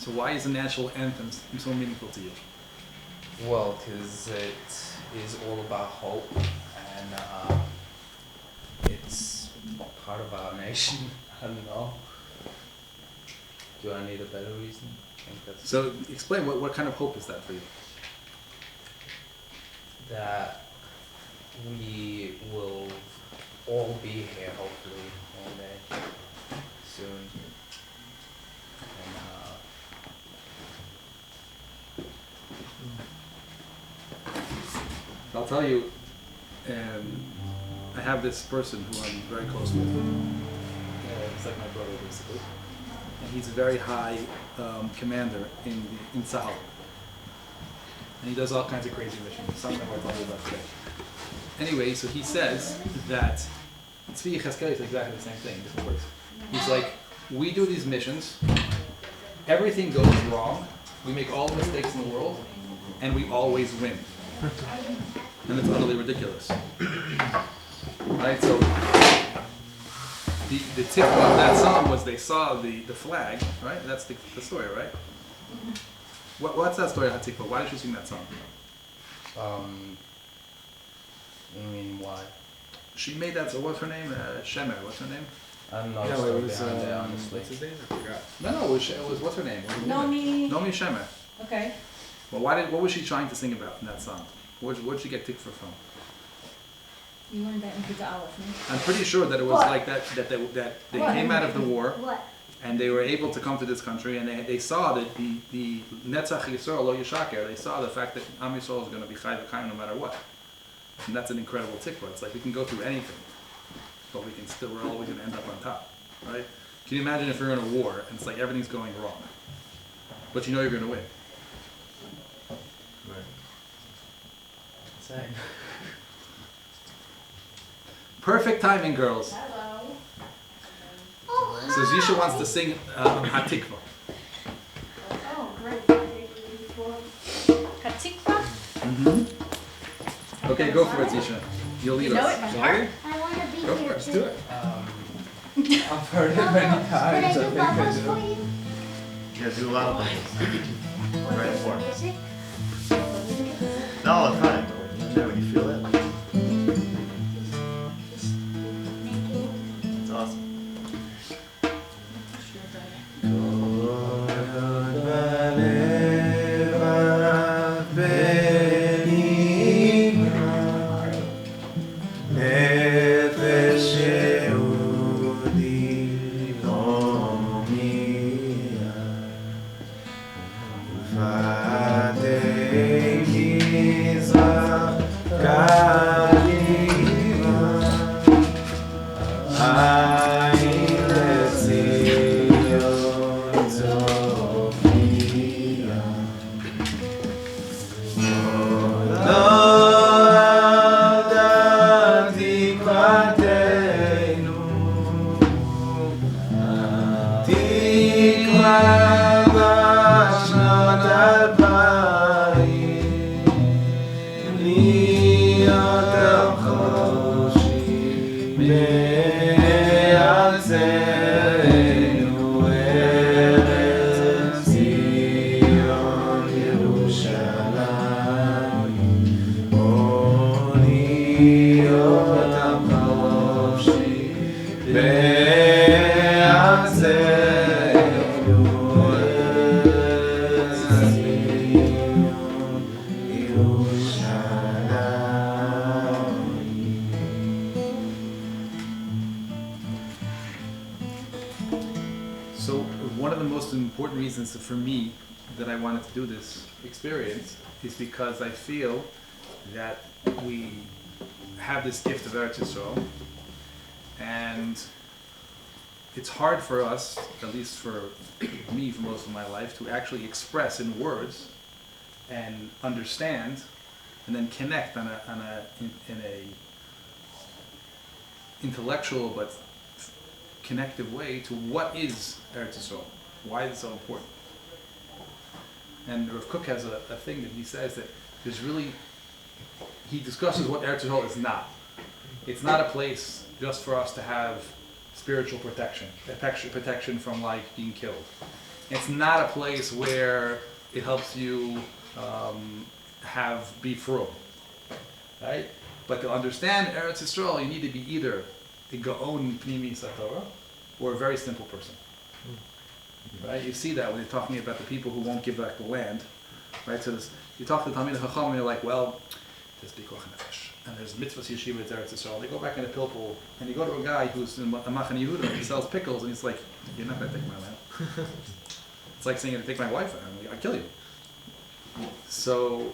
So why is the national anthem so meaningful to you? Well, because it is all about hope, and it's part of our nation. I don't know. Do I need a better reason? I think that's So explain, what kind of hope is that for you? that we will all be here, hopefully, one day, soon. And I'll tell you, I have this person who I'm very close with. It's like my brother, basically. And he's a very high commander in Tzahal. And he does all kinds of crazy missions, something I'll tell you about today. Anyway, so he says that Tzvi Yecheskel is exactly the same thing, different words. He's like, we do these missions, everything goes wrong, we make all the mistakes in the world, and we always win. And it's utterly ridiculous. Right? So the tip of that song was they saw the flag, right? That's the story, right? What's that story, Hatikva? Why did you sing that song? you mean why? She made that, so what's her name? Shemer, what's her name? I don't know. No, the it was, story behind it, honestly. what's his name? I forgot. No, it was what's her name? Nomi. Nomi Shemer. Okay. Well, what was she trying to sing about in that song? What did she get tikva from? You learned that in Pizza Aleph, I'm pretty sure that it was like that they came out of the war What? and they were able to come to this country and they saw that the Netzach Yisrael lo Yishaker, they saw the fact that Am Yisrael is going to be chai v'chaim no matter what. And that's an incredible tikva. It's like we can go through anything, but we're always going to end up on top, right? Can you imagine if you're in a war and it's like everything's going wrong, but you know you're going to win? Same. Perfect timing, girls. Hello. So Zisha wants to sing Hatikva. Oh, great. Hatikva? Okay, go for it, Zisha. You'll lead You know us. it by heart? I want to be Go here for it. Let's too. do it. I've heard it many times. Can I I do think I bubbles do. for you? Yeah, do a lot of things. Right for it. Music? Not all the time, but when you feel it, it's awesome. For me, that I wanted to do this experience is because I feel that we have this gift of Eretz Yisrael, and it's hard for us, at least for me for most of my life, to actually express in words and understand and then connect in a intellectual but connective way to what is Eretz Yisrael. Why is it so important? And Rav Kook has a thing that he says that there's really, he discusses what Eretz Yisrael is not. It's not a place just for us to have spiritual protection from like being killed. It's not a place where it helps you be frum, right? But to understand Eretz Yisrael, you need to be either a Gaon Pnimi Satorah or a very simple person, right? You see that when you're talking about the people who won't give back the land, right? So you talk to the Talmid Chacham and you're like, well, there's Pikuach Nefesh, and there's mitzvahs yeshiva at Eretz Yisrael. They go back in the pilpul, and you go to a guy who's in a Machane Yehuda, he sells pickles, and he's like, you're not going to take my land. It's like saying, you're going to take my wife, I'll kill you. So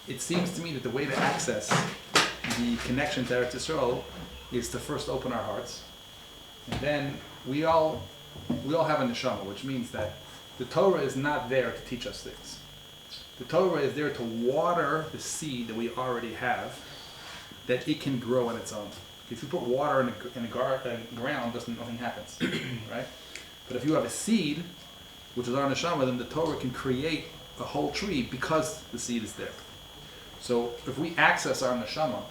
it seems to me that the way to access the connection to Eretz Yisrael is to first open our hearts, and then we all have a neshama, which means that the Torah is not there to teach us things. The Torah is there to water the seed that we already have, that it can grow on its own. If you put water in a ground, nothing happens, right? But if you have a seed, which is our neshama, then the Torah can create a whole tree because the seed is there. So if we access our neshama,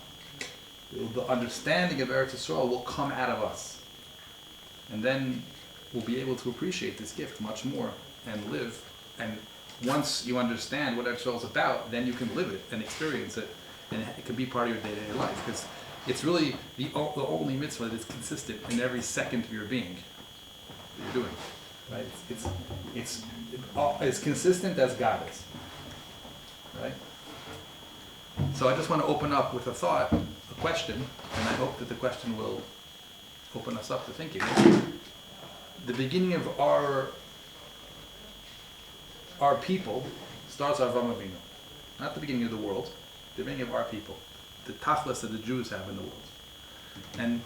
the understanding of Eretz Yisrael will come out of us. And then we'll be able to appreciate this gift much more and live. And once you understand what Eretz Yisrael is about, then you can live it and experience it. And it can be part of your day-to-day life. Because it's really the only mitzvah that is consistent in every second of your being that you're doing. Right? It's as consistent as God is. Right? So I just want to open up with a thought, a question, and I hope that the question will open us up to thinking. The beginning of our people starts with Avraham Avinu. Not the beginning of the world, the beginning of our people. The tachlis that the Jews have in the world. And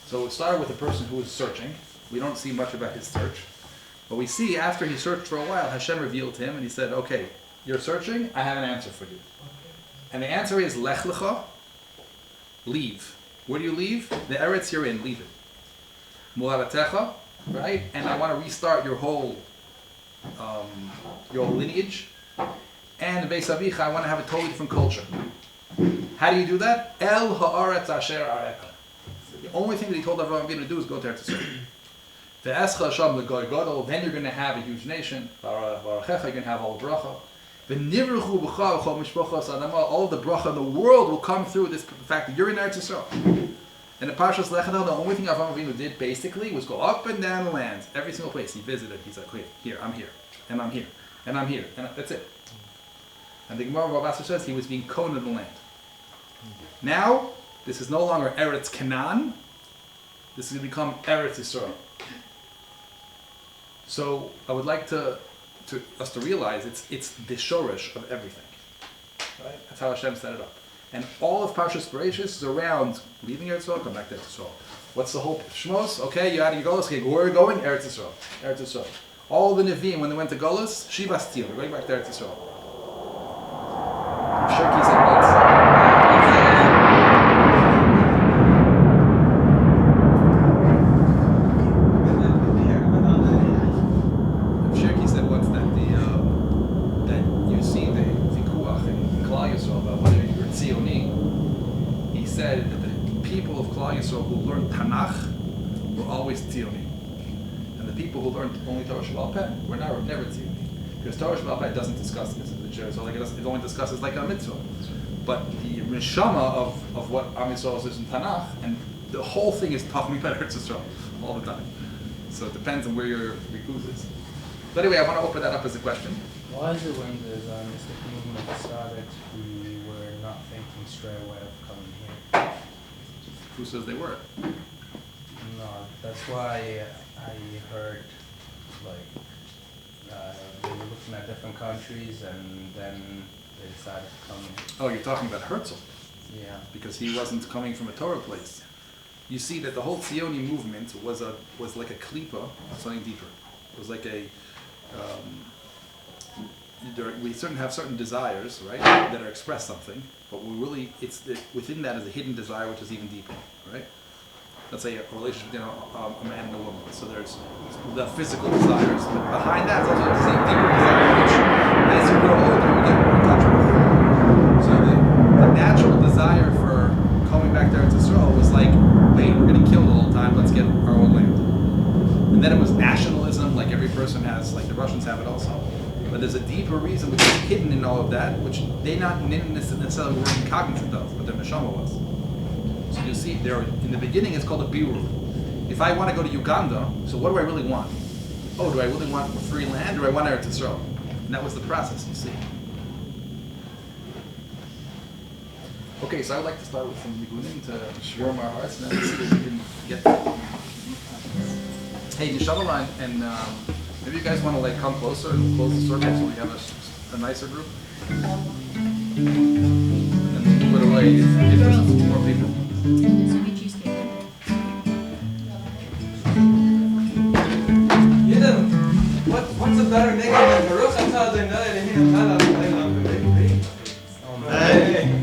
so it started with a person who was searching. We don't see much about his search. But we see after he searched for a while, Hashem revealed to him and he said, okay, you're searching, I have an answer for you. And the answer is Lech Lecha, leave. Where do you leave? The Eretz you're in, leave it. Mularatecha, right? And I want to restart your whole lineage. And Beis Avicha, I want to have a totally different culture. How do you do that? El ha'aretz asher areka. The only thing that he told Avraham Avinu to do is go to Eretz Yisrael. Ve'escha Hashem l'goy gadol. Then you're going to have a huge nation. V'arachecha, you're going to have all the bracha. V'nivruchu b'cha v'chol mishpochos adama. All the bracha in the world will come through this fact that you're in Eretz Yisrael. And the Parshas Lech Lecha, the only thing Avraham Avinu did basically was go up and down the lands. Every single place he visited, he's like, wait, here, I'm here, and I'm here, and I'm here, and that's it. And the Gemara of Rabbi says he was being koned in the land. Now, this is no longer Eretz Canaan. This is going to become Eretz Yisrael. So I would like us to realize it's the shoresh of everything. Right? That's how Hashem set it up. And all of Parshas Bereishis is around leaving Eretz Yisrael, come back to Eretz Yisrael. What's the whole Shmos? Okay, you're out of your Golos. Okay, where are we going? Eretz Yisrael. Eretz Yisrael. All the Nevi'im, when they went to Golos, Shivas Tzil. We're going back to Eretz Yisrael. Shirki said once. Shirki said once that that you see the Vikuach in Klal Yisrael about whether you're Tzioni. He said that the people of Klal Yisrael who learned Tanakh were always Tzioni. And the people who learned only Torah Sheba'al Peh were never Tzioni. Because Torah Sheba'al Peh doesn't discuss this. So like it only discusses like a mitzvah. But the neshama of what Am Yisrael is in Tanakh, and the whole thing is talking about Eretz Yisrael all the time. So it depends on where your rikuz is. But anyway, I want to open that up as a question. Why is it when the Zionistic movement started, we were not thinking straight away of coming here? Who says they were? No, that's why I heard, like, they were looking at different countries and then they decided to come here. Oh, you're talking about Herzl. Yeah. Because he wasn't coming from a Torah place. You see that the whole Tzioni movement was like a klipa, something deeper. It was like we have certain desires, right, that are express something, but within that is a hidden desire which is even deeper, right? Let's say a relationship between a man and a woman. So there's the physical desires, but behind that is also the same deeper desire, which as you grow older, you get more in touch with. So the natural desire for coming back to Eretz Yisrael was like, wait, we're getting killed all the time, let's get our own land. And then it was nationalism, like every person has, like the Russians have it also. But there's a deeper reason which is hidden in all of that, which they didn't necessarily weren't cognizant of, but their neshama was. So you see, there in the beginning it's called a birur. If I want to go to Uganda, so what do I really want? Oh, do I really want free land, or do I want Eretz Yisrael? And that was the process, you see. Okay, so I would like to start with some nigunim to warm our hearts, and then see what we can get. Hey, Yeshivas and maybe you guys want to like come closer and close the circle so we have a nicer group. And move it away if there's more people. This will be cheesecake. What's a better nigga than Baruch atah Adonai Eloheinu melech haolam v'mikri? Hey.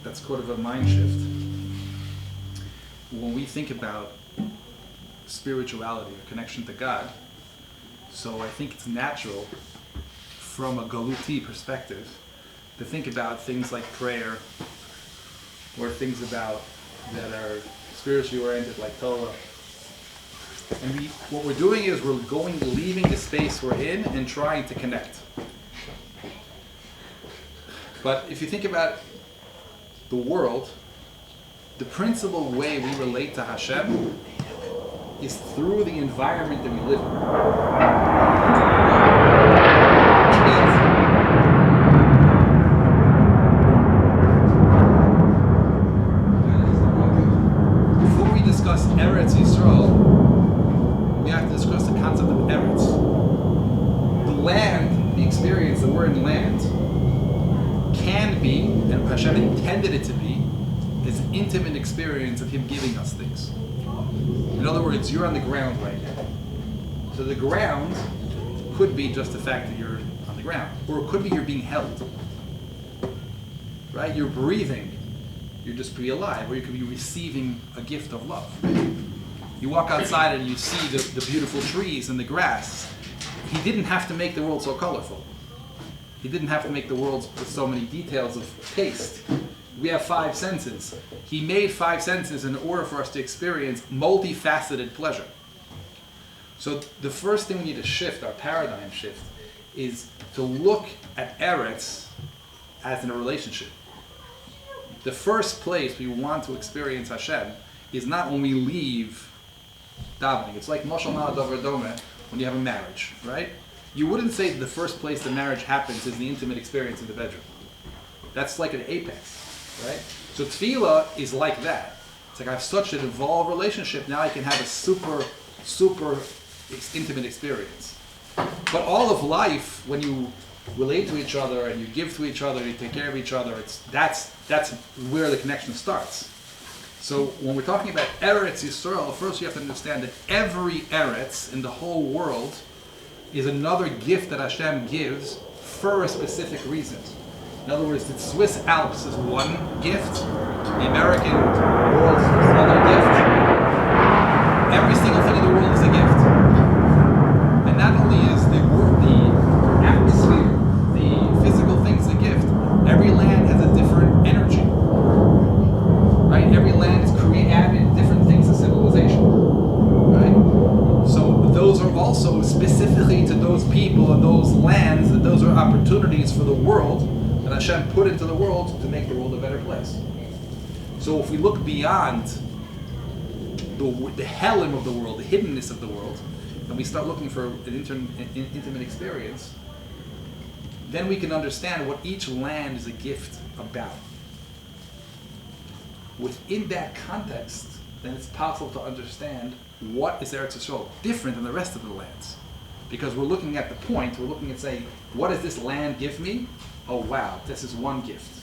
That's sort of a mind shift. When we think about spirituality or connection to God, so I think it's natural from a galuti perspective to think about things like prayer or things about that are spiritually oriented like Torah. And what we're doing is we're leaving the space we're in and trying to connect. But if you think about the world, the principal way we relate to Hashem is through the environment that we live in. Before we discuss Eretz Yisrael, we have to discuss the concept of Eretz. The land, the experience, the word land, can be, and Hashem intended it to be, this intimate experience of Him giving us things. In other words, you're on the ground right now. So the ground could be just the fact that you're on the ground. Or it could be you're being held. Right? You're breathing. You're just to be alive. Or you could be receiving a gift of love. You walk outside and you see the beautiful trees and the grass. He didn't have to make the world so colorful. He didn't have to make the world with so many details of taste. We have 5 senses. He made 5 senses in order for us to experience multifaceted pleasure. So the first thing we need to shift, our paradigm shift, is to look at Eretz as in a relationship. The first place we want to experience Hashem is not when we leave davening. It's like Moshe Maladav Dome when you have a marriage, right? You wouldn't say that the first place the marriage happens is the intimate experience in the bedroom. That's like an apex, right? So tefillah is like that. It's like I have such an involved relationship, now I can have a super intimate experience. But all of life, when you relate to each other and you give to each other, you take care of each other, that's where the connection starts. So when we're talking about Eretz Yisrael, first you have to understand that every Eretz in the whole world is another gift that Hashem gives for a specific reason. In other words, the Swiss Alps is one gift, the American world is another gift. Every single thing in the world is a gift. And not only is the atmosphere, the physical things a gift, every land has a different energy. Right? Every land is added different things to civilization. Right? So those are also specifically to those people and those lands, and those are opportunities for the world that Hashem put into the world to make the world a better place. So if we look beyond the helim of the world, the hiddenness of the world, and we start looking for an intimate experience, then we can understand what each land is a gift about. Within that context, then it's possible to understand what is Eretz Yisrael different than the rest of the lands. Because we're looking at the point, we're looking at saying, what does this land give me? Oh wow, this is one gift.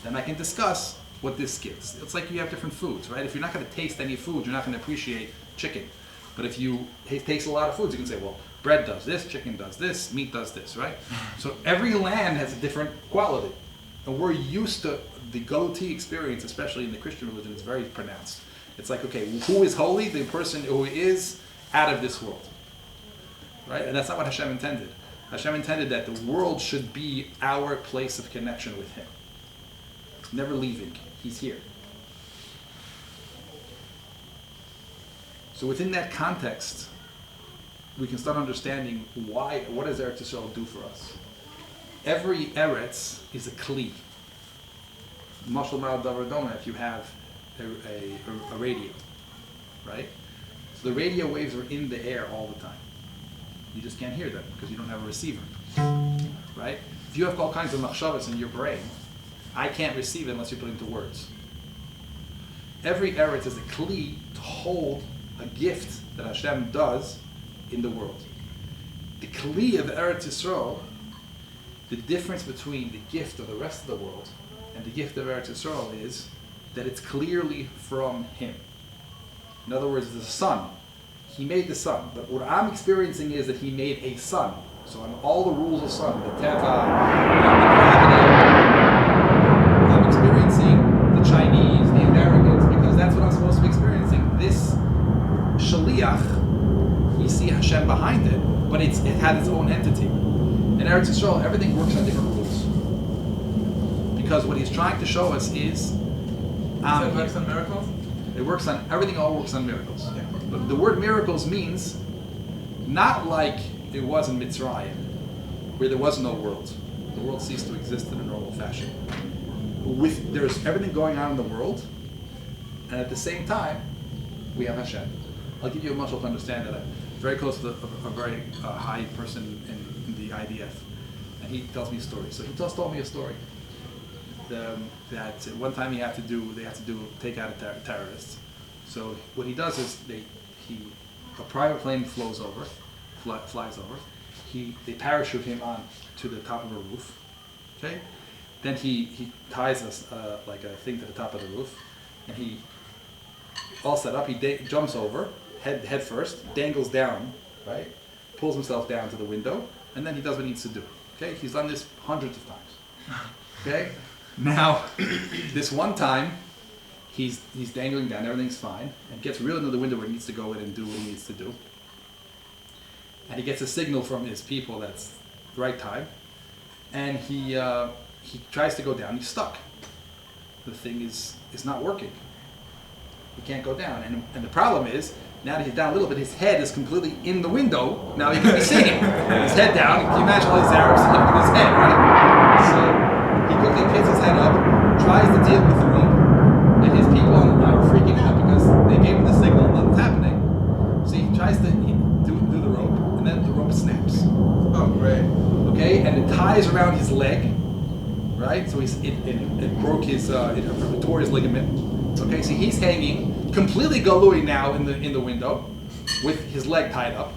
Then I can discuss what this gives. It's like you have different foods, right? If you're not going to taste any food, you're not going to appreciate chicken. But if you taste a lot of foods, you can say, well, bread does this, chicken does this, meat does this, right? So every land has a different quality. And we're used to the go-to experience, especially in the Christian religion, is very pronounced. It's like, okay, who is holy? The person who is out of this world. Right? And that's not what Hashem intended. Hashem intended that the world should be our place of connection with Him. Never leaving. He's here. So within that context, we can start understanding what does Eretz Yisrael do for us? Every Eretz is a kli. Mashal Ma'al Davar Doma, if you have a radio, right? So the radio waves are in the air all the time. You just can't hear them because you don't have a receiver, right? If you have all kinds of machshavas in your brain, I can't receive it unless you put it into words. Every Eretz is a kli to hold a gift that Hashem does in the world. The kli of Eretz Yisrael, the difference between the gift of the rest of the world and the gift of Eretz Yisrael is that it's clearly from Him. In other words, the sun, He made the sun, but what I'm experiencing is that He made a sun. So on all the rules of sun, the teva, the gravity, I'm experiencing the Chinese, the Americans, because that's what I'm supposed to be experiencing. This shaliach, we see Hashem behind it, but it has its own entity. In Eretz Yisrael, everything works on different rules. Because what He's trying to show us is... So it works on miracles? It works on, everything all works on miracles. Yeah. But the word miracles means not like it was in Mitzrayim, where there was no world. The world ceased to exist in a normal fashion. There's everything going on in the world, and at the same time, we have Hashem. I'll give you a mashal to understand that. I'm very close to a very high person in the IDF, and he tells me a story. So he told me a story that one time they had to take out a terrorist. So what he does is a private plane flies over. They parachute him on to the top of a roof. Okay, then he ties us like a thing to the top of the roof, and he all set up. He jumps over head first, dangles down, right? Pulls himself down to the window, and then he does what he needs to do. Okay, he's done this hundreds of times. Okay, now this one time he's dangling down, everything's fine, and gets real into the window where he needs to go in and do what he needs to do. And he gets a signal from his people that's the right time, and he tries to go down. He's stuck. The thing is not working. He can't go down, and the problem is now that he's down a little bit, his head is completely in the window. Now he can be seeing his head down. Can you imagine all these Arabs looking at his head, right? So he quickly picks his head up, tries to deal with the rope, and his people are freaking out because they gave him the signal, nothing's happening. So he tries to do the rope, and then the rope snaps. Oh, great. Okay, and it ties around his leg, right? So it broke his, it tore his ligament. Okay, so he's hanging completely galui now in the window, with his leg tied up.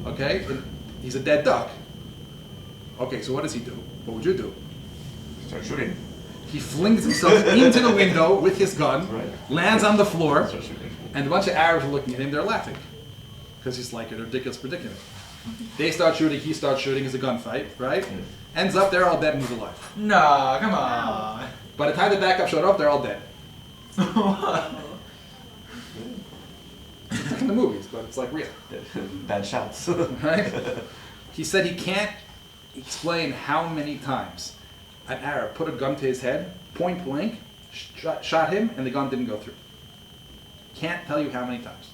Okay, and he's a dead duck. Okay, so what does he do? What would you do? Start shooting. He flings himself into the window with his gun, Right. lands on the floor, Start shooting. and a bunch of Arabs are looking at him. They're laughing because he's like a ridiculous predicament. They start shooting. He starts shooting. It's a gunfight, right? Ends up they're all dead and he's alive. No, come on. By the time the backup showed up, they're all dead. It's like in the movies, but it's like real. Bad shots. Right? He said he can't explain how many times an Arab put a gun to his head, point blank, shot him, and the gun didn't go through. Can't tell you how many times.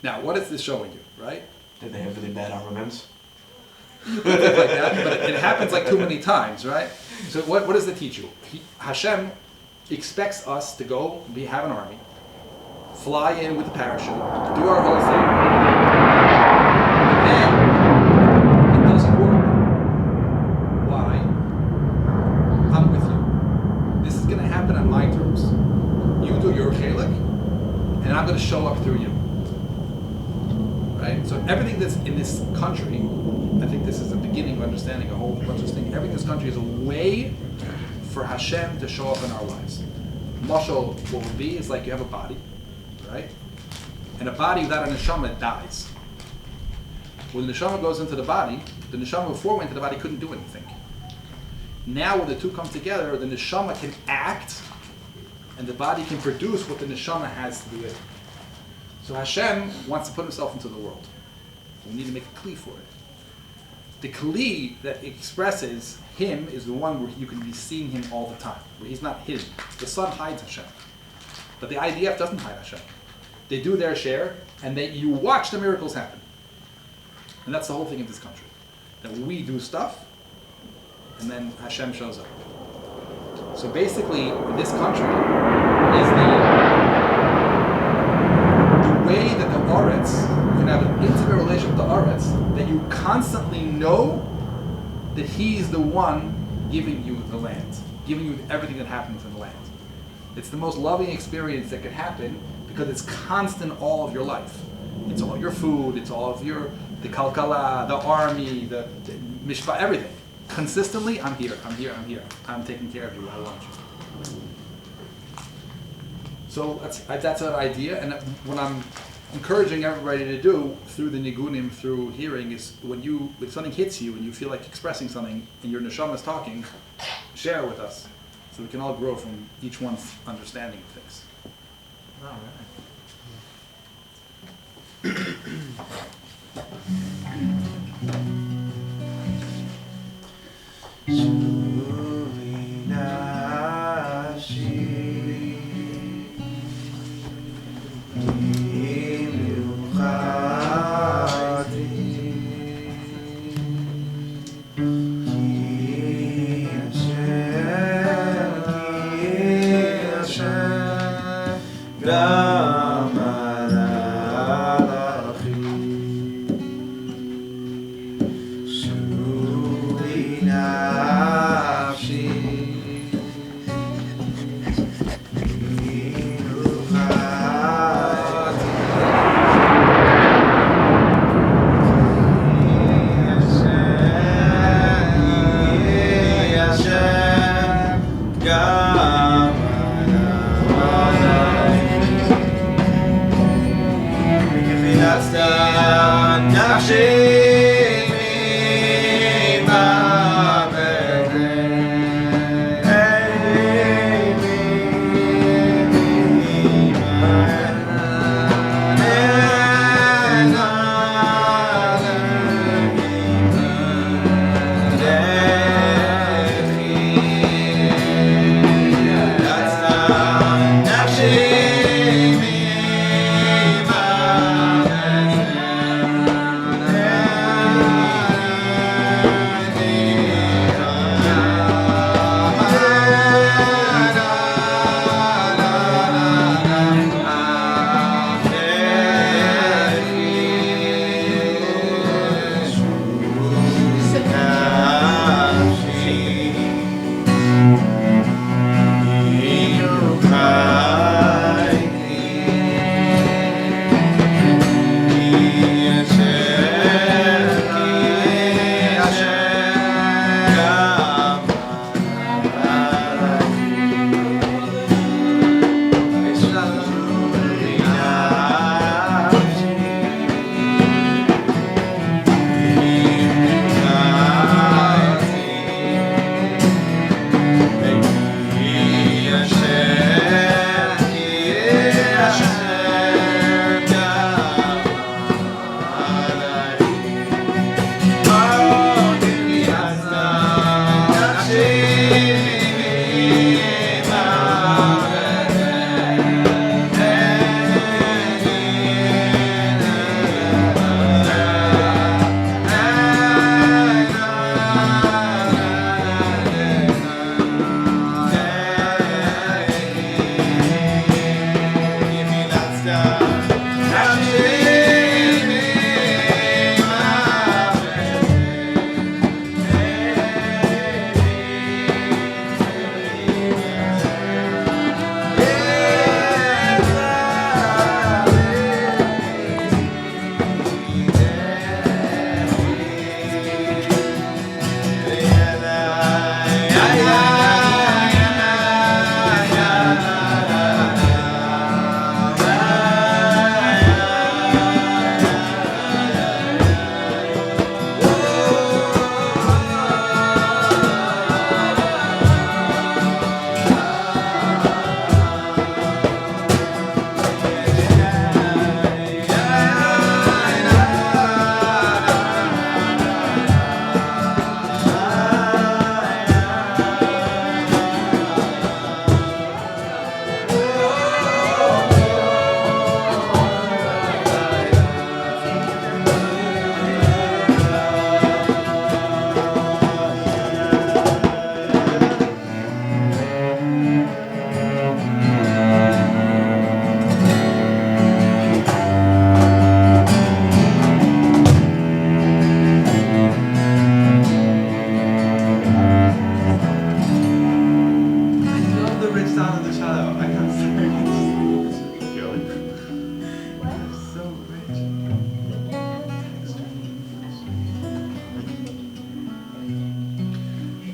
Now, what is this showing you, right? Did they have really bad armaments? Things like that, but it happens like too many times, right? So what does it teach you? Hashem expects us to go have an army, fly in with a parachute, do our whole thing, and then it doesn't work. Why? I'm with you. This is going to happen on my terms. You do your chelik, and I'm going to show up through you. Right? So everything that's in this country, I think this is the beginning of understanding a whole bunch of things. Everything in this country is a way for Hashem to show up in our lives. Mashal, what will be is like you have a body, right? And a body without a neshama dies. When the neshama goes into the body, the neshama before went into the body couldn't do anything. Now when the two come together, the neshama can act, and the body can produce what the neshama has to do it. So Hashem wants to put himself into the world. We need to make a kli for it. The kli that expresses him is the one where you can be seeing him all the time, where he's not hidden. The sun hides Hashem, but the IDF doesn't hide Hashem. They do their share, and you watch the miracles happen. And that's the whole thing of this country. That we do stuff, and then Hashem shows up. So basically, this country is the way that the Aretz, you can have an intimate relationship with the Aretz, that you constantly know that he's the one giving you the land, giving you everything that happens in the land. It's the most loving experience that could happen because it's constant all of your life. It's all your food, it's all of the kalkala, the army, the mishpah, everything. Consistently, I'm here. I'm taking care of you, I want you. So that's an idea, and what I'm encouraging everybody to do through the nigunim, through hearing, is if something hits you and you feel like expressing something and your neshama is talking, share with us so we can all grow from each one's understanding of things. All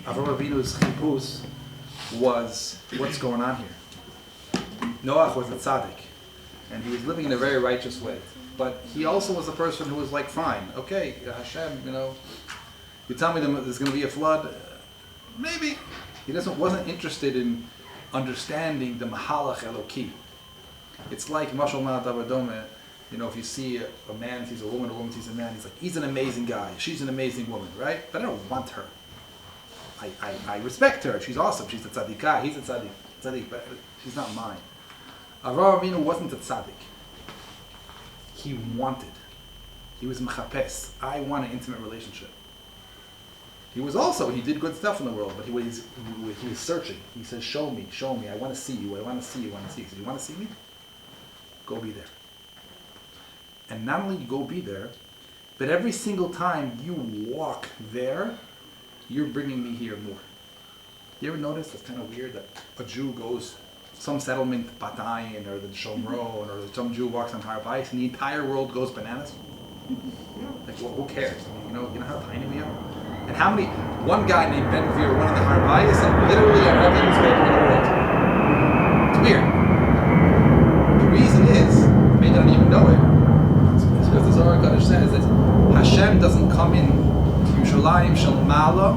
Avraham Avinu's chipus was, what's going on here? Noach was a tzaddik, and he was living in a very righteous way. But he also was a person who was like, fine, okay, Hashem, you tell me there's going to be a flood, maybe. He wasn't interested in understanding the mahalach eloki. It's like mashal ma'adavadome. If you see a man sees a woman sees a man, he's like, he's an amazing guy, she's an amazing woman, right? But I don't want her. I respect her, she's awesome, she's a tzaddikah, he's a tzaddik, but she's not mine. Avraham Avinu wasn't a tzaddik. He was mechapes. I want an intimate relationship. He did good stuff in the world, but he was searching. He says, show me, I want to see you, I want to see you, He said, you want to see me? Go be there. And not only you go be there, but every single time you walk there, you're bringing me here more. You ever notice it's kind of weird that a Jew goes some settlement, Batayin or the Shomron, or some Jew walks on Har Bayis, and the entire world goes bananas? Like, well, who cares? You know how tiny we are? And how many, one guy named Ben Gvir went on the Har Bayis and literally on every newspaper in the world. It's weird. The reason is, you may not even know it, it's because the Zohar Kodesh says that Hashem doesn't come in to Yerushalayim Shel Mala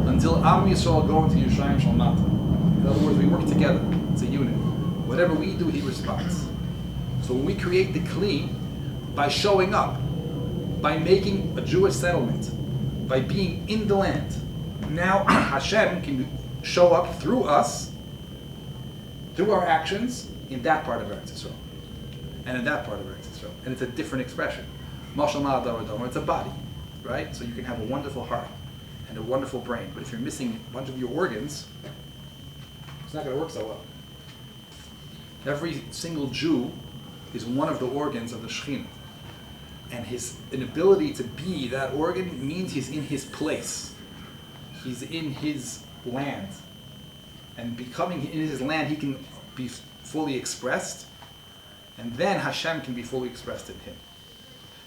until Am Yisrael go into Yerushalayim Shel Mata. In other words, we work together. It's a unit. Whatever we do, he responds. So when we create the Kli, by showing up, by making a Jewish settlement, by being in the land, now Hashem can show up through us, through our actions, in that part of Eretz Yisrael, and in that part of Eretz Yisrael. And it's a different expression. Mashal ma'adar, it's a body, right? So you can have a wonderful heart and a wonderful brain, but if you're missing a bunch of your organs, it's not going to work so well. Every single Jew is one of the organs of the Shekhinah. And his inability to be that organ means he's in his place. He's in his land. And becoming in his land, he can be fully expressed. And then Hashem can be fully expressed in him.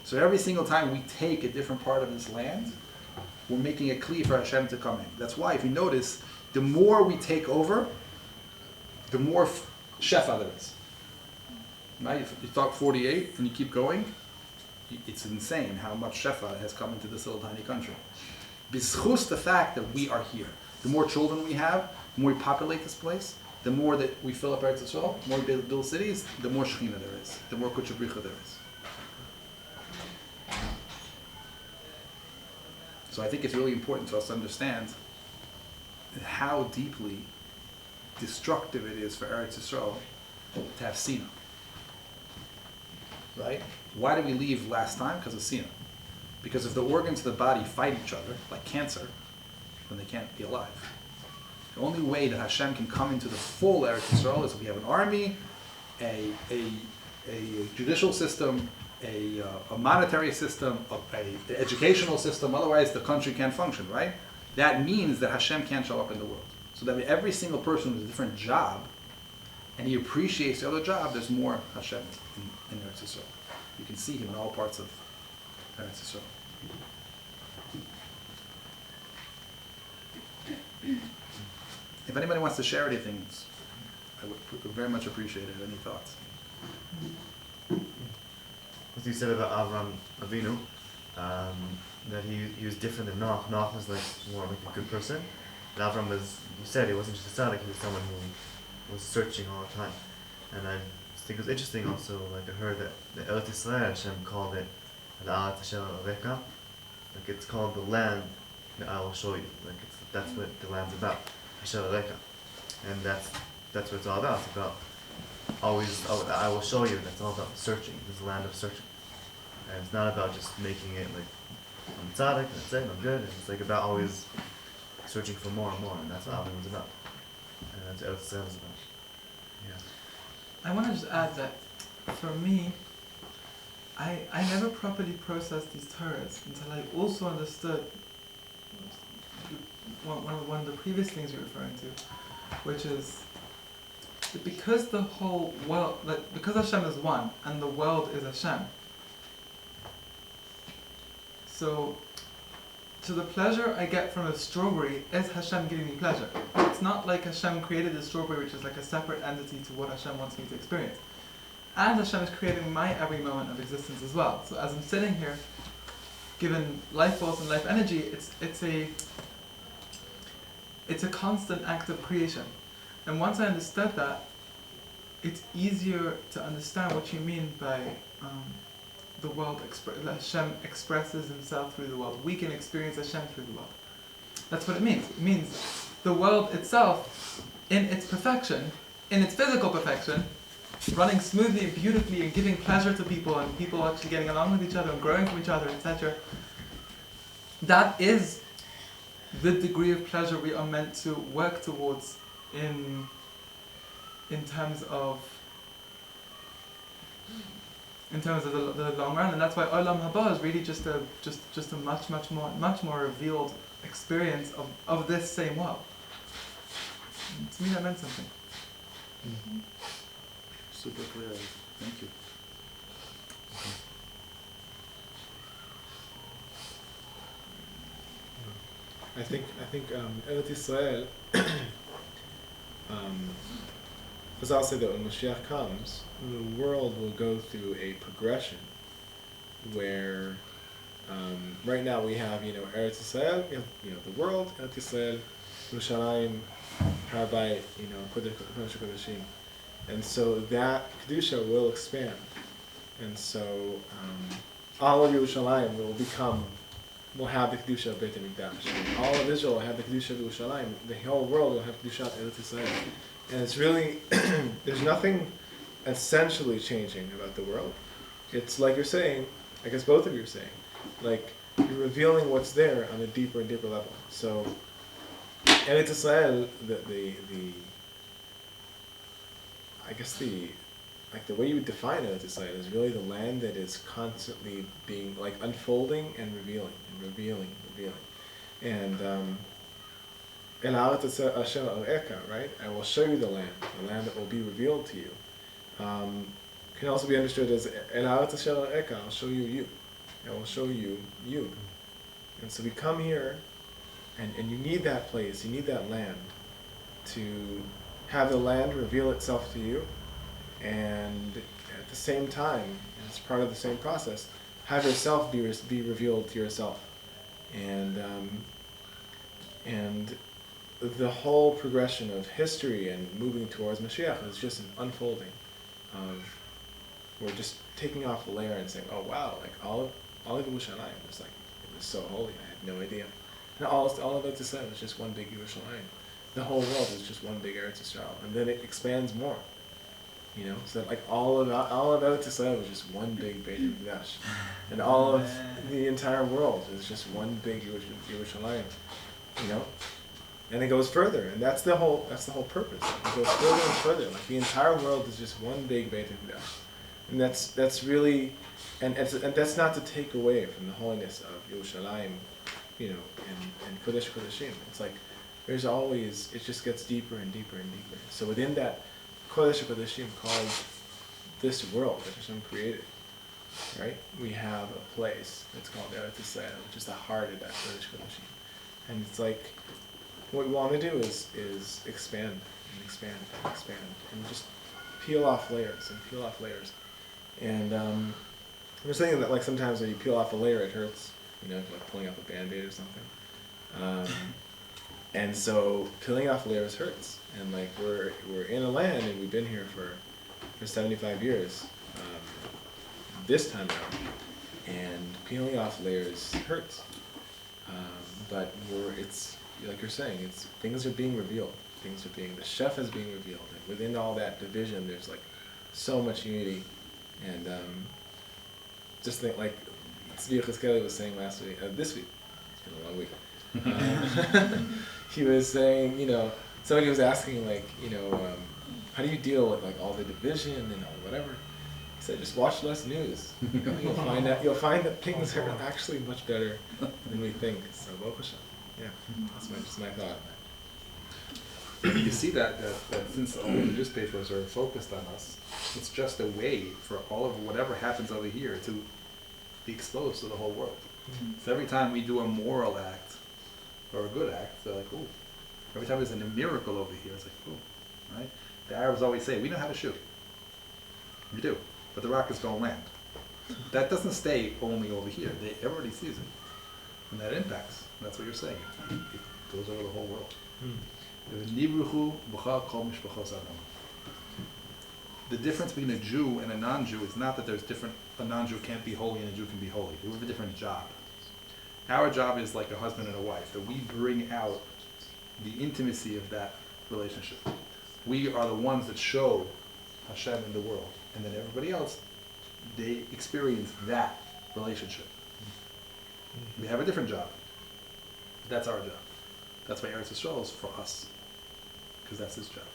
So every single time we take a different part of this land, we're making a kli for Hashem to come in. That's why, if you notice, the more we take over, the more shefa there is. Right? If you talk 48 and you keep going, it's insane how much shefa has come into this little tiny country. B'schus the fact that we are here. The more children we have, the more we populate this place, the more that we fill up Eretz Yisrael, the more we build cities, the more Shekhinah there is, the more Kudsha Bricha there is. So I think it's really important for us to understand how deeply destructive it is for Eretz Yisrael to have Sinah. Right? Why did we leave last time? Because of Sinah. Because if the organs of the body fight each other, like cancer, then they can't be alive. The only way that Hashem can come into the full Eretz Yisrael is if we have an army, a judicial system, a monetary system, an educational system. Otherwise, the country can't function, right? That means that Hashem can't show up in the world. So that every single person has a different job, and he appreciates the other job, there's more Hashem in Eretz Yisrael. You can see him in all parts of Eretz Yisrael. If anybody wants to share anything, I would very much appreciate it. Any thoughts? What you said about Avram Avinu, that he was different than Noach. Noach was like more like a good person. And Avram was, you said, he wasn't just a tzaddik, he was someone who was searching all the time. And I think it was interesting also, like I heard that the Eretz Yisrael, Hashem called it Al Hashem Aleka. Like it's called the land that I will show you. Like that's what the land's about, Hashem Aleka. And that's what it's all about. It's about always, I will show you. That's all about searching. This is a land of searching. And it's not about just making it like, I'm tzaddik, and that's it, I'm good. It's like about always searching for more and more, and that's what Avram is about. And that's what Eretz Yisrael is about. Yeah. I want to just add that for me, I never properly processed these Torahs until I also understood one of the previous things you're referring to, which is that because the whole world, like because Hashem is one and the world is Hashem, so So the pleasure I get from a strawberry is Hashem giving me pleasure. It's not like Hashem created a strawberry which is like a separate entity to what Hashem wants me to experience. And Hashem is creating my every moment of existence as well. So as I'm sitting here, given life force and life energy, it's a constant act of creation. And once I understood that, it's easier to understand what you mean by the world, Hashem expresses himself through the world. We can experience Hashem through the world. That's what it means. It means the world itself, in its perfection, in its physical perfection, running smoothly and beautifully and giving pleasure to people and people actually getting along with each other and growing from each other, etc. That is the degree of pleasure we are meant to work towards in terms of the long run, and that's why Olam Haba is really just a much more revealed experience of this same world. And to me, that meant something. Mm-hmm. Super clear. Thank you. I think Eretz Yisrael. Because I'll say that when Mashiach comes, the world will go through a progression where right now we have, Eretz Yisrael, the world, Eretz Yisrael, Yerushalayim, Harbay, Kodesh Kodeshim. And so that Kedusha will expand. And so all of Yerushalayim will have the Kedusha of Beit HaMikdash. All of Israel will have the Kedusha of Yerushalayim. The whole world will have Kedusha of Eretz Yisrael. And it's really, there's nothing essentially changing about the world. It's like you're saying, I guess both of you are saying, like you're revealing what's there on a deeper and deeper level. So, Eretz Yisrael, the way you would define Eretz Yisrael is really the land that is constantly being like unfolding and revealing and revealing. And El Haaretz Asher Areka, right? I will show you the land that will be revealed to you. Can also be understood as El Haaretz Asher Areka, I'll show you you. I will show you you. And so we come here, and you need that place, you need that land to have the land reveal itself to you, and at the same time, as part of the same process, have yourself be revealed to yourself. And the whole progression of history and moving towards Mashiach is just an unfolding of, we're just taking off a layer and saying, oh wow, like all of Yerushalayim was like, it was so holy, I had no idea. And all of it to say was just one big Yerushalayim. The whole world is just one big Eretz Yisrael, and then it expands more. So that like all of Eretz Yisrael was just one big Beit HaMikdash, and all of the entire world is just one big Yerushalayim. And it goes further, and that's the whole purpose. It goes further and further. Like the entire world is just one big Beit HaMikdash, and that's really, and that's not to take away from the holiness of Yerushalayim, and Kodesh Kodeshim. It's like there's always, it just gets deeper and deeper and deeper. So within that Kodesh Kodeshim called this world that Hashem created, right? We have a place that's called Eretz Yisrael, which is the heart of that Kodesh Kodeshim. And it's like, what we want to do is expand and expand and expand and just peel off layers and peel off layers. And I'm just thinking that like sometimes when you peel off a layer it hurts, like pulling off a Band-Aid or something. And so peeling off layers hurts. And like we're in a land and we've been here for 75 years this time around. And peeling off layers hurts. But it's like you're saying, it's things are being revealed. The chef is being revealed. And within all that division there's like so much unity. And just think like Tzvi Chizkeli was saying last week, this week, it's been a long week. He was saying, somebody was asking like, how do you deal with like all the division and all whatever? He said, just watch less news. You'll find that things are actually much better than we think. So, yeah, that's just my thought. You see that since all the newspapers are focused on us, it's just a way for all of whatever happens over here to be exposed to the whole world. So every time we do a moral act or a good act, they're like, ooh. Every time there's a miracle over here, it's like, ooh, right? The Arabs always say, we know how to shoot. We do, but the rockets don't land. That doesn't stay only over here. Everybody sees it, and that impacts. That's what you're saying. It goes over the whole world. The difference between a Jew and a non-Jew is not that there's different. A non-Jew can't be holy and a Jew can be holy. We have a different job. Our job is like a husband and a wife, that we bring out the intimacy of that relationship. We are the ones that show Hashem in the world, and then everybody else, they experience that relationship. We have a different job. That's our job. That's why Eretz Yisrael is for us, because that's his job.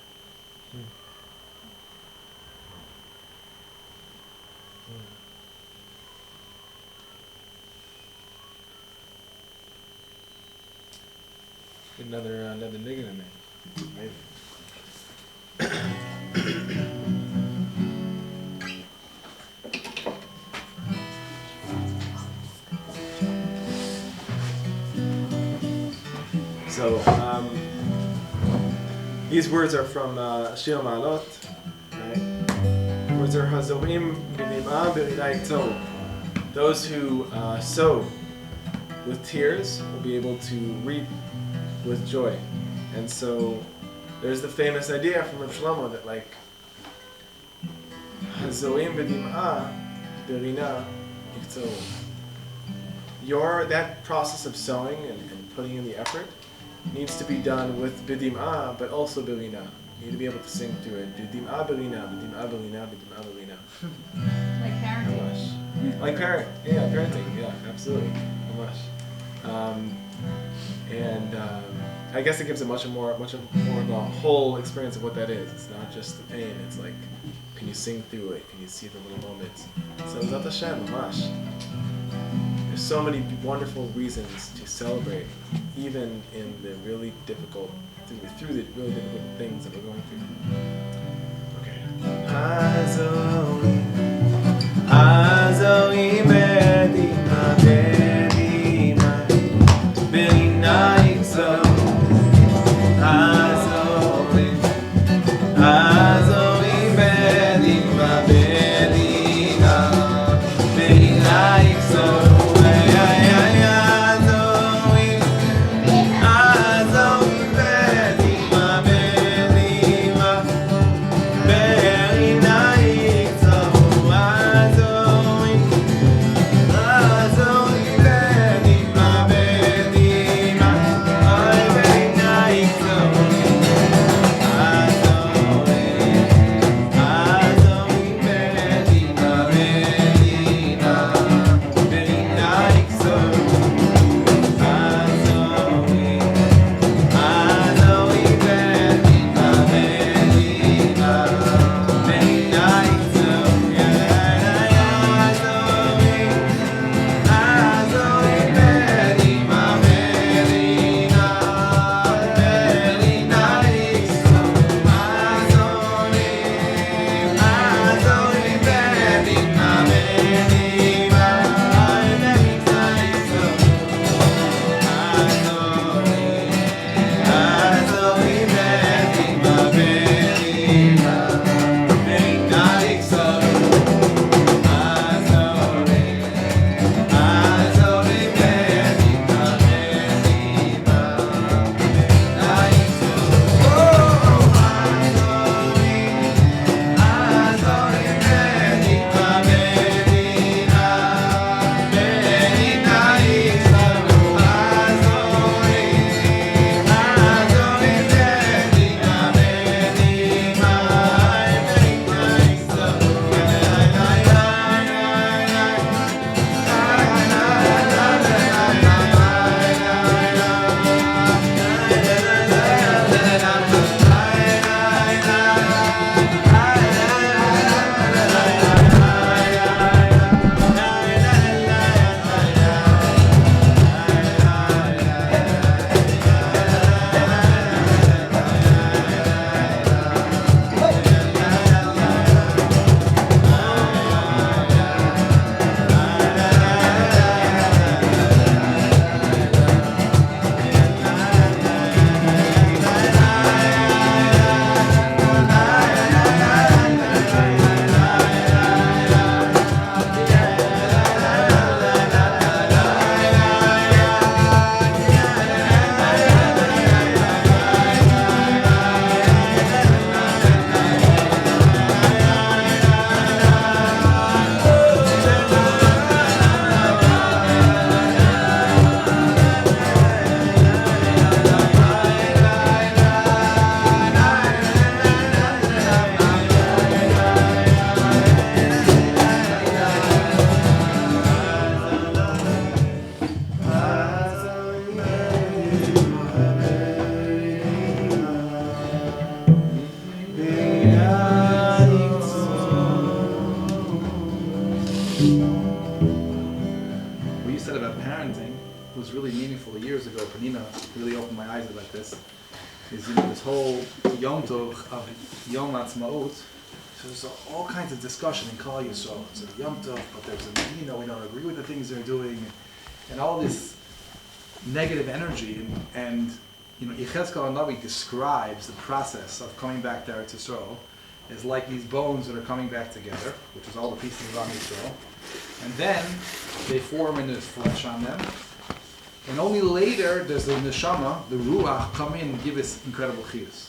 Another nigga in there. Maybe. So, these words are from Shir Ma'alot, right? Words are Hazorim b'dim'a b'rinai tov. Those who sow with tears will be able to reap with joy. And so, there's the famous idea from Rav Shlomo that like Hazorim b'dim'a b'rina yiktov. That process of sowing and putting in the effort needs to be done with bidim'a, but also birina. You need to be able to sing through it. Bidim'a birina, bidim'a birina, bidim'a birina. Like parenting. Like parenting. Yeah, absolutely. I guess it gives a much more of a whole experience of what that is. It's not just the pain. It's like, can you sing through it? Can you see the little moments? So Zat Hashem, mamash. There's so many wonderful reasons to celebrate, even in the really difficult, through the really difficult things that we're going through. Okay. Azoi bedima bedima berina ikso. Azoi bedima bedina berina ikso. opened my eyes about this, is this whole Yom Tov of Yom Ha'atzmaut. So there's all kinds of discussion in Klal Yisrael. So the Yom Tov, but there's we don't agree with the things they're doing, and all this negative energy. And Yechezkel and I describes the process of coming back to Eretz Yisrael is like these bones that are coming back together, which is all the pieces of Am Yisrael, and then they form in this flesh on them. And only later does the neshama, the ruach, come in and give us incredible chiyus.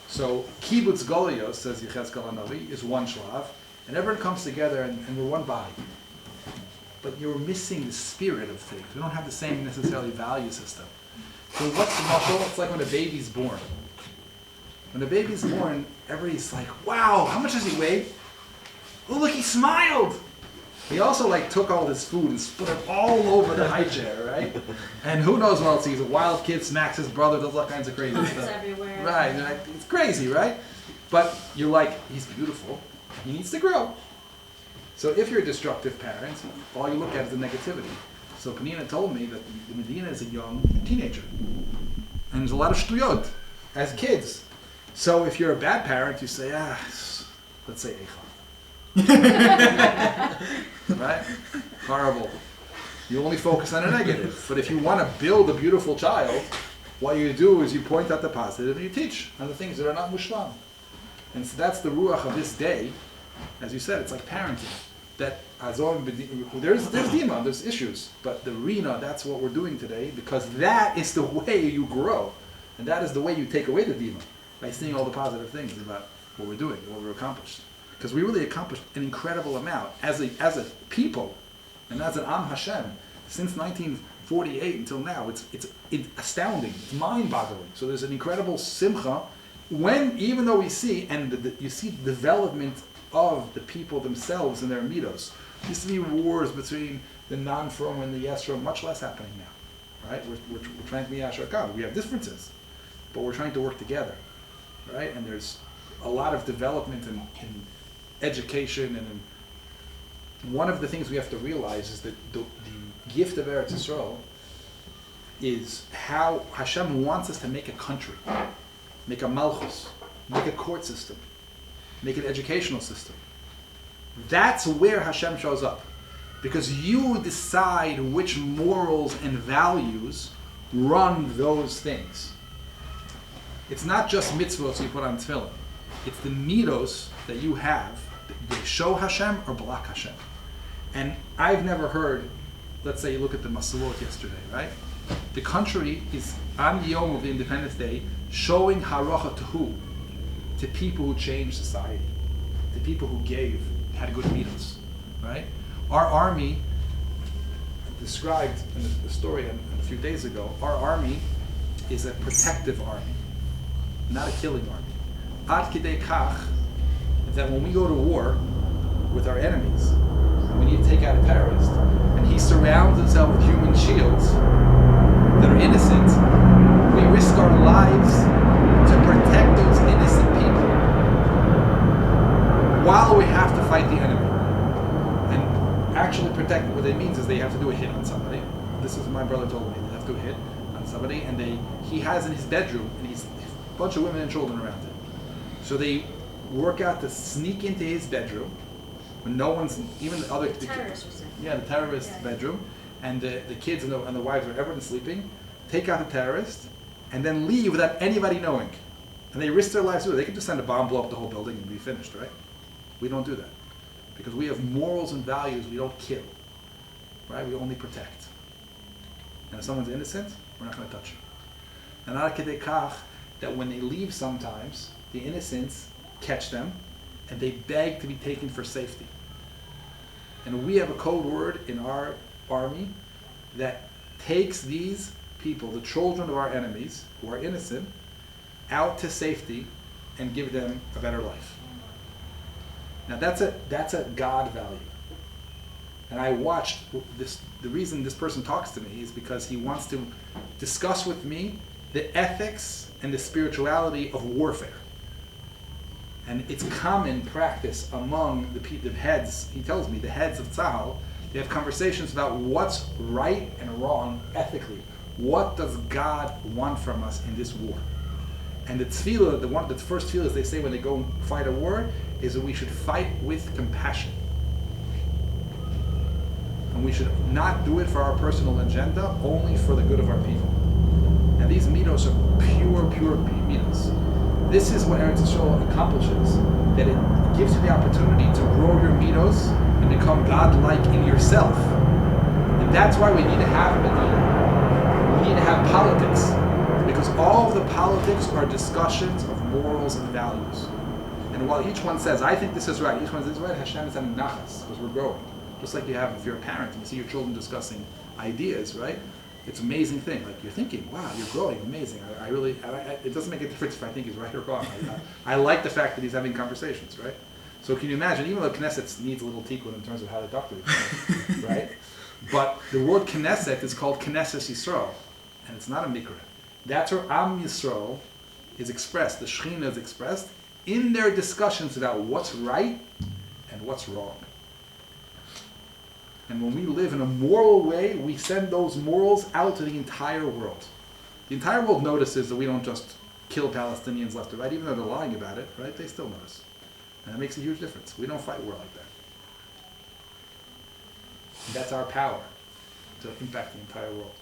So kibbutz golios, says Yechezkel Hanavi, is one shlav, and everyone comes together and we're one body. But you're missing the spirit of things. We don't have the same necessarily value system. So what's the mashal? It's like when a baby's born. When a baby's born, everybody's like, wow, how much does he weigh? Oh, look, he smiled. He also took all this food and split it all over the high chair, right? And who knows what else? He's a wild kid, smacks his brother, does all kinds of crazy Farts stuff. everywhere. Right, it's crazy, right? But you're like, he's beautiful. He needs to grow. So if you're a destructive parent, all you look at is the negativity. So Penina told me that the Medina is a young teenager. And there's a lot of shtuyot as kids. So if you're a bad parent, you say, let's say Eichel. Right? Horrible. You only focus on the negative. But if you want to build a beautiful child, what you do is you point out the positive and you teach on the things that are not mushlam. And so that's the ruach of this day. As you said, it's like parenting. That there's dima, there's issues, but the rina, that's what we're doing today, because that is the way you grow, and that is the way you take away the dima, by seeing all the positive things about what we're doing, what we're accomplished. Because we really accomplished an incredible amount as a people, and as an Am Hashem, since 1948 until now. It's astounding, it's mind-boggling. So there's an incredible simcha, even though we see, you see the development of the people themselves and their midos. There used to be wars between the non-from and the yes-from, much less happening now, right? We're trying to be Yashar Khan. We have differences, but we're trying to work together, right? And there's a lot of development in education, and one of the things we have to realize is that the gift of Eretz Yisrael is how Hashem wants us to make a country, make a malchus, make a court system, make an educational system. That's where Hashem shows up. Because you decide which morals and values run those things. It's not just mitzvot you put on tefillin. It's the midos that you have. They show Hashem or block Hashem. And I've never heard, let's say you look at the Masulot yesterday, right? The country is on Yom of the Independence Day showing haracha to people who changed society, to people who had good midos, right? Our army, described in the story a few days ago, our army is a protective army, not a killing army. Ad kidei kach, that when we go to war with our enemies, and we need to take out a terrorist, and he surrounds himself with human shields that are innocent, we risk our lives to protect those innocent people while we have to fight the enemy. And actually protect, what it means is they have to do a hit on somebody. This is what my brother told me. They have to do a hit on somebody, and he has in his bedroom, and he's a bunch of women and children around him. So they work out to sneak into his bedroom when no one's, even the other... The terrorist was in. Yeah, the terrorist's bedroom, and the kids and the wives are everyone sleeping, take out the terrorist, and then leave without anybody knowing. And they risk their lives to do it. They could just send a bomb, blow up the whole building, and be finished, right? We don't do that. Because we have morals and values, we don't kill. Right? We only protect. And if someone's innocent, we're not going to touch them. And ad kedei kach, that when they leave sometimes, the innocents catch them, and they beg to be taken for safety. And we have a code word in our army that takes these people, the children of our enemies, who are innocent, out to safety and give them a better life. Now that's a God value. And I watched this. The reason this person talks to me is because he wants to discuss with me the ethics and the spirituality of warfare. And it's common practice among the heads, he tells me, the heads of Tzahal, they have conversations about what's right and wrong ethically. What does God want from us in this war? And the tefillah, the first tefillah, as they say when they go fight a war, is that we should fight with compassion. And we should not do it for our personal agenda, only for the good of our people. And these midos are pure midos. This is what Eretz Yisrael accomplishes, that it gives you the opportunity to grow your midos and become God-like in yourself. And that's why we need to have Medina. We need to have politics, because all of the politics are discussions of morals and values. And while each one says, I think this is right, each one says, right, Hashem is having nachas, because we're growing. Just like you have if you're a parent and you see your children discussing ideas, right? It's an amazing thing. Like you're thinking, wow, you're growing, amazing. It doesn't make a difference if I think he's right or wrong. I like the fact that he's having conversations, right? So can you imagine, even though Knesset needs a little tikkun in terms of how to talk to each other, right? But the word Knesset is called Knesset Yisrael, and it's not a mikra. That's where Am Yisrael is expressed, the Shekhinah is expressed, in their discussions about what's right and what's wrong. And when we live in a moral way, we send those morals out to the entire world. The entire world notices that we don't just kill Palestinians left or right, even though they're lying about it, right? They still notice. And it makes a huge difference. We don't fight war like that. And that's our power to impact the entire world.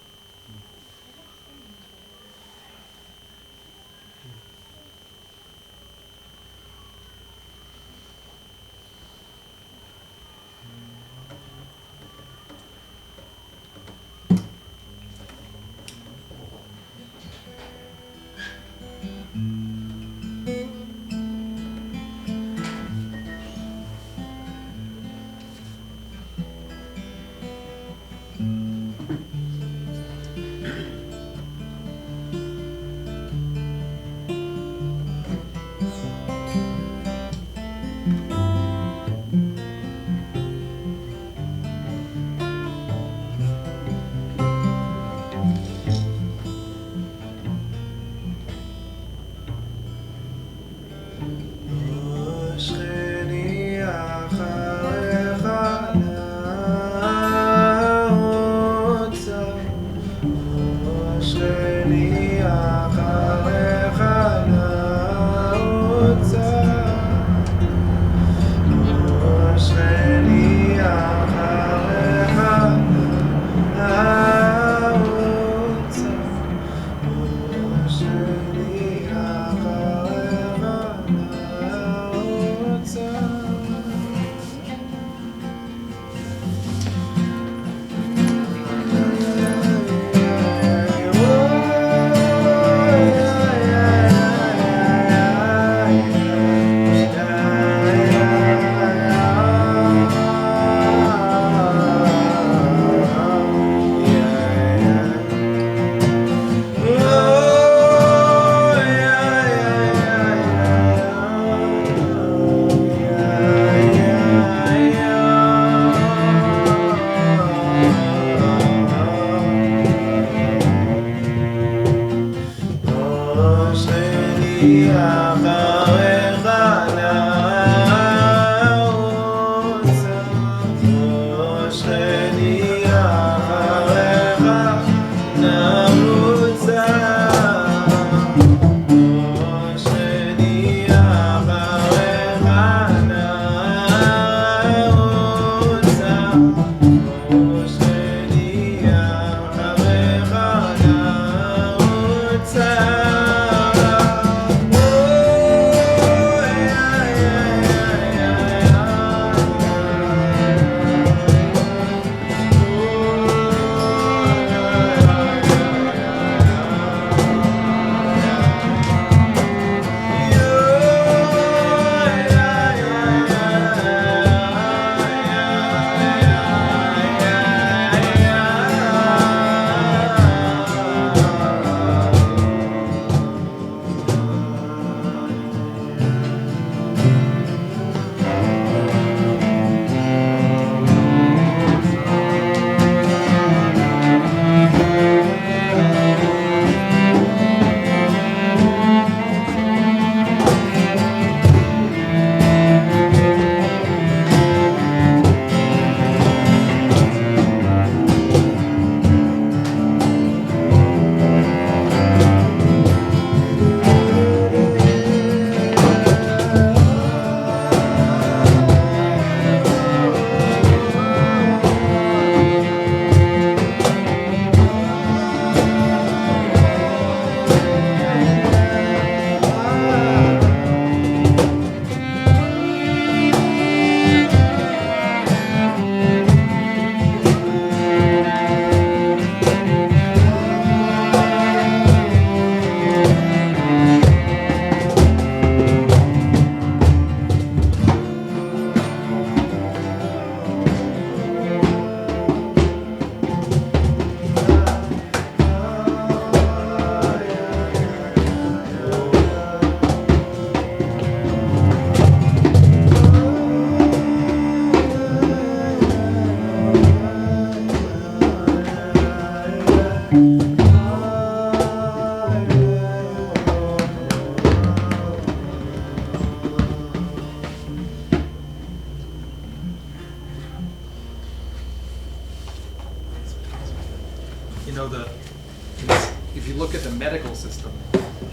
system,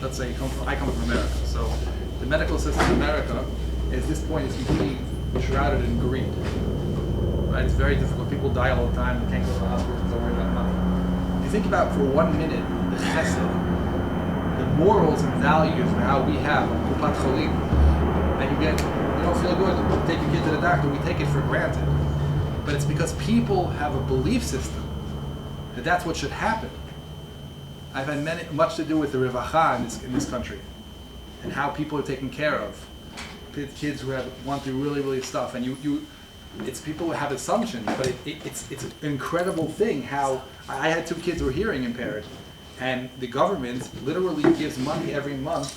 let's say I come from America, so the medical system in America at this point is completely shrouded in greed. Right? It's very difficult. People die all the time. They can't go to the hospital because they're worried about money. If you think about for 1 minute the chesed, the morals and values of how we have kupat cholim, and you don't feel good, you take your kid to the doctor, we take it for granted. But it's because people have a belief system that that's what should happen. I've had much to do with the revacha in this country and how people are taken care of. Kids who have gone through really, really stuff, and it's people who have assumptions, but it's an incredible thing how I had 2 kids who were hearing impaired, and the government literally gives money every month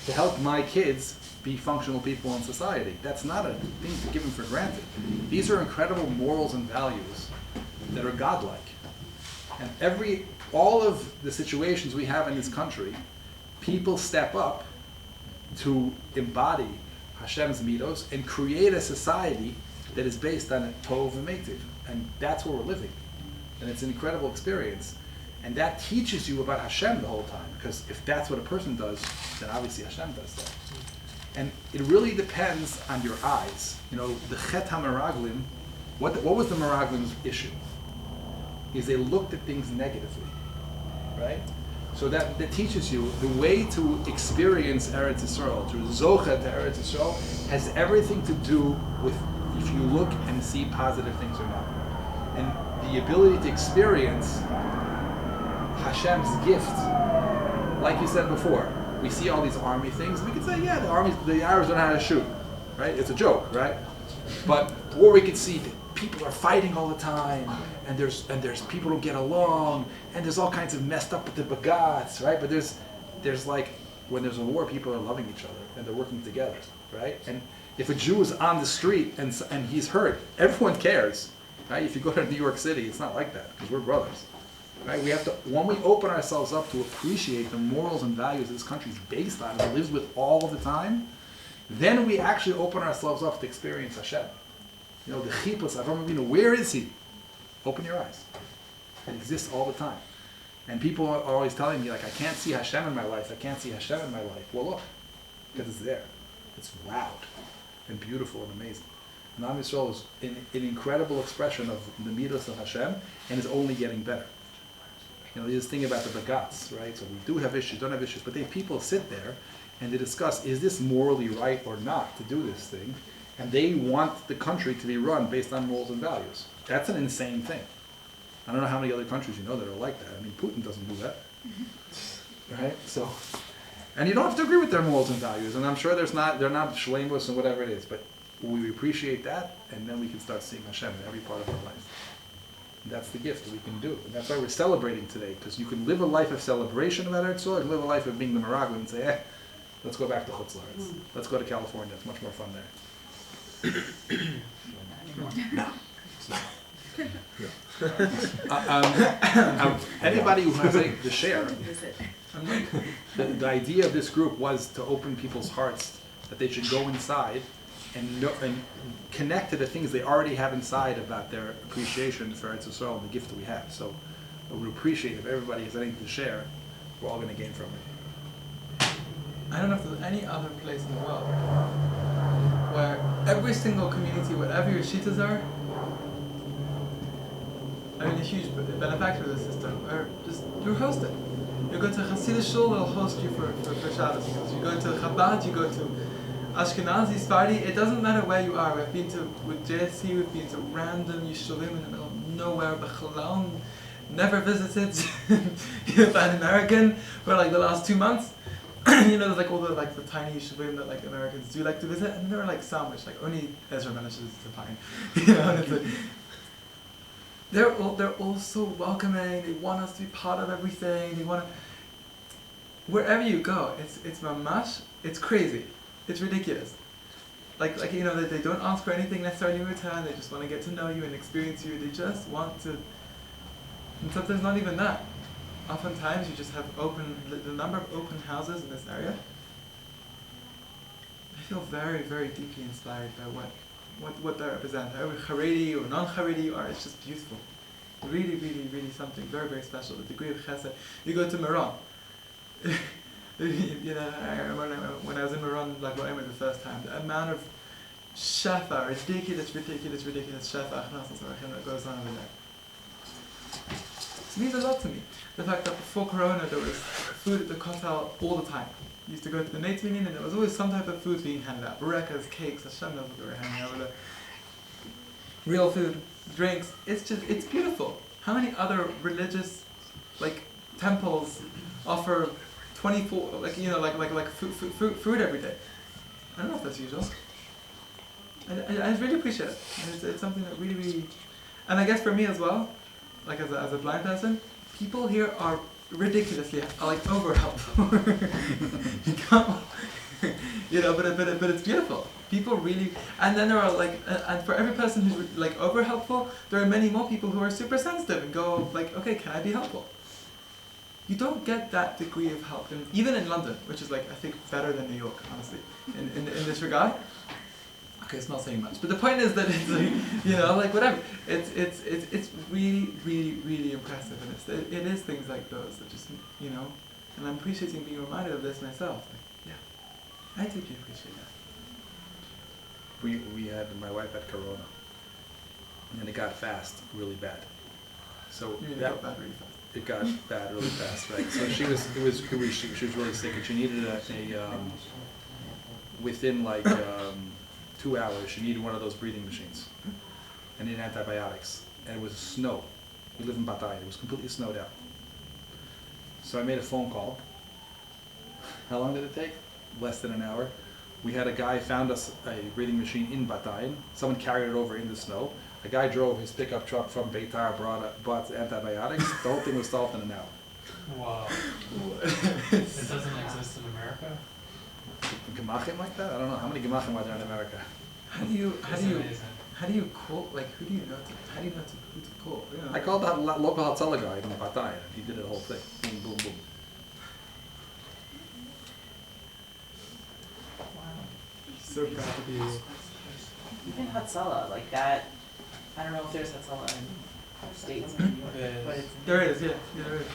to help my kids be functional people in society. That's not a thing to give them for granted. These are incredible morals and values that are godlike. And all of the situations we have in this country, people step up to embody Hashem's midos and create a society that is based on Tov and Meitiv. And that's where we're living. And it's an incredible experience. And that teaches you about Hashem the whole time, because if that's what a person does, then obviously Hashem does that. And it really depends on your eyes. The Chet HaMeraglim, what was the Meraglim's issue? Is they looked at things negatively, right? So that teaches you the way to experience Eretz Yisrael, to Zocha to Eretz Yisrael, has everything to do with if you look and see positive things or not. And the ability to experience Hashem's gift, like you said before, we see all these army things, we could say, yeah, the Arabs don't know how to shoot, right? It's a joke, right? Or we could see that people are fighting all the time, and there's people don't get along, and there's all kinds of messed up with the bagats, right? But there's like, when there's a war, people are loving each other, and they're working together, right? And if a Jew is on the street and he's hurt, everyone cares, right? If you go to New York City, it's not like that, because we're brothers. Right? We have to, when we open ourselves up to appreciate the morals and values this country is based on and lives with all of the time, then we actually open ourselves up to experience Hashem. The Chipus, Avram Avinu, where is he? Open your eyes. It exists all the time. And people are always telling me, like, I can't see Hashem in my life, I can't see Hashem in my life. Well, look, because it's there. It's loud and beautiful and amazing. And Am Yisrael is an incredible expression of the midos of Hashem, and is only getting better. This thing about the bagats, right? So we do have issues, don't have issues, but people sit there and they discuss, is this morally right or not to do this thing? And they want the country to be run based on morals and values. That's an insane thing. I don't know how many other countries that are like that. I mean, Putin doesn't do that, right? So, and you don't have to agree with their morals and values, and I'm sure they're not shlemos and whatever it is, but we appreciate that, and then we can start seeing Hashem in every part of our life. That's the gift that we can do. And that's why we're celebrating today, because you can live a life of celebration about Eretz Yisrael, and live a life of being the Meraglim and say, let's go back to Chutz La'aretz. Let's go to California. It's much more fun there. Anybody who has the share, the idea of this group was to open people's hearts, that they should go inside and connect to the things they already have inside about their appreciation for Eretz Yisrael and the gift that we have. So I would appreciate if everybody has anything to share. We're all going to gain from it. I don't know if there's any other place in the world where every single community, whatever your shittas are, a huge benefactor of the system, are just, you're hosted. You go to Hasidic shul, they'll host you for Shabbos. You go to Chabad, you go to Ashkenazi, Sephardi, it doesn't matter where you are. We've been with JSC, we've been to random yeshuvim in the middle of nowhere, B'chalal, never visited by an American for like the last 2 months. There's like all the tiny yeshuvim that like Americans do like to visit, and they're like sandwiched, like only Ezra manages to find. It's like, they're all so welcoming. They want us to be part of everything. They want to. Wherever you go, it's mamash. It's crazy. It's ridiculous. Like they don't ask for anything necessarily in return. They just want to get to know you and experience you. They just want to. And sometimes not even that. Oftentimes you just have the number of open houses in this area. I feel very, very deeply inspired by what they represent. However Haredi or non-Haredi you are, it's just beautiful. Really, really, really something very, very special. The degree of chesed. You go to Meron. you know, I remember when I was in Iran, like when I went the first time, the amount of shefa, ridiculous shefa that goes on over there. It means a lot to me. The fact that before Corona there was food at the kotel all the time. You used to go to the Nate's meeting and there was always some type of food being handed out. Burekas, cakes, Hashem knows what they were handing out. Real food, drinks. It's beautiful. How many other religious, like, temples offer 24, like, you know, like food every day? I don't know if that's usual. I really appreciate it. It's something that really, and I guess for me as well, like as a blind person, people here are ridiculously like over helpful. You can't, you know, but it's beautiful. People really, and then there are like, and for every person who's like over helpful, there are many more people who are super sensitive and go like, okay, can I be helpful? You don't get that degree of help, even in London, which is like I think better than New York, honestly, in this regard. Okay, it's not saying much, but the point is that it's like, you know, like whatever. It's really impressive, and it is things like those that just, you know, and I'm appreciating being reminded of this myself. Like, yeah, I deeply appreciate that. We had, my wife had corona, and it got fast really bad. So You mean it that got bad really fast? it got bad really fast, right? So she was really sick, and she needed within like 2 hours, she needed one of those breathing machines, and needed antibiotics, and it was snow. We live in Batay, it was completely snowed out. So I made a phone call. How long did it take? Less than an hour. We had a guy found us a breathing machine in Batay. Someone carried it over in the snow. A guy drove his pickup truck from Beitar, bought antibiotics. The whole thing was solved in an hour. Wow. It doesn't exist in America? Gemachim like that? I don't know. How many gemachim are there in America? How do you call, like, who do you know who to call? You know? I called that local Hatzalah guy in Batay, and he did the whole thing. Boom, boom, boom. So proud to be. Even Hatzalah, like that, I don't know if there's Hatzalah in states in New York, but it's There is, yeah, there is.